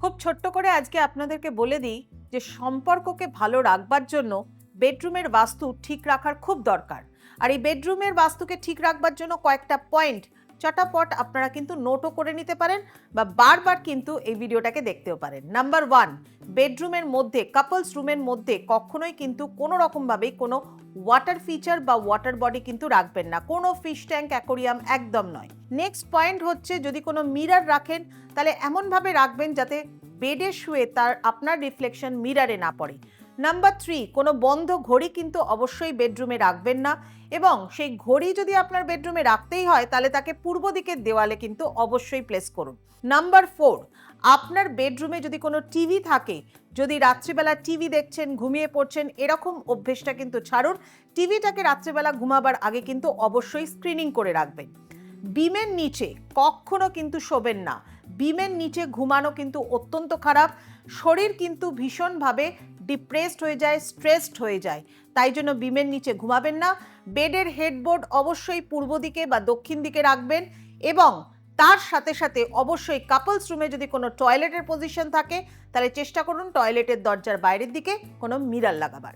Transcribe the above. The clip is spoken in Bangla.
খুব ছোট্ট করে আজকে আপনাদেরকে বলে দিই যে সম্পর্ককে ভালো রাখবার জন্য বেডরুমের বাস্তু ঠিক রাখার খুব দরকার। আর এই বেডরুমের বাস্তুকে ঠিক রাখবার জন্য কয়েকটা পয়েন্ট চটাপট আপনারা কিন্তু নোটও করে নিতে পারেন বা বারবার কিন্তু এই ভিডিওটাকে দেখতেও পারেন। নাম্বার 1, বেডরুমের মধ্যে কাপলস রুমের মধ্যে কখনোই কিন্তু কোনো রকমভাবেই কোনো ওয়াটার ফিচার বা ওয়াটার বডি কিন্তু রাখবেন না, কোনো ফিশ ট্যাঙ্ক অ্যাকোরিয়াম একদম নয়। নেক্সট পয়েন্ট হচ্ছে, যদি কোনো মিরর রাখেন তাহলে এমনভাবে রাখবেন যাতে বেডে শুয়ে তার আপনার রিফ্লেকশন মিররে না পড়ে। নাম্বার 3, কোনো বন্ধ ঘড়ি কিন্তু অবশ্যই বেডরুমে রাখবেন না, এবং সেই ঘড়ি যদি আপনার বেডরুমে রাখতেই হয় তাহলে তাকে পূর্ব দিকের দেওয়ালে কিন্তু অবশ্যই প্লেস করুন। নাম্বার 4, আপনার বেডরুমে যদি কোনো টিভি থাকে, যদি রাত্রিবেলা টিভি দেখছেন ঘুমিয়ে পড়ছেন এরকম অভ্যেসটা কিন্তু ছাড়ুন। টিভিটাকে রাত্রিবেলা ঘুমাবার আগে কিন্তু অবশ্যই স্ক্রিনিং করে রাখবেন। বিমের নিচে কখনো কিন্তু শোবেন না, বিমের নিচে ঘুমানো কিন্তু অত্যন্ত খারাপ। শরীর কিন্তু ভীষণভাবে ডিপ্রেসড হয়ে যায়, স্ট্রেসড হয়ে যায়, তাই জন্য বিমের নিচে ঘুমাবেন না। বেডের হেডবোর্ড অবশ্যই পূর্ব দিকে বা দক্ষিণ দিকে রাখবেন, এবং তার সাথে সাথে অবশ্যই কাপলস রুমে যদি কোনো টয়লেটের পজিশন থাকে তাহলে চেষ্টা করুন টয়লেটের দরজার বাইরের দিকে কোনো মিরর লাগাবার।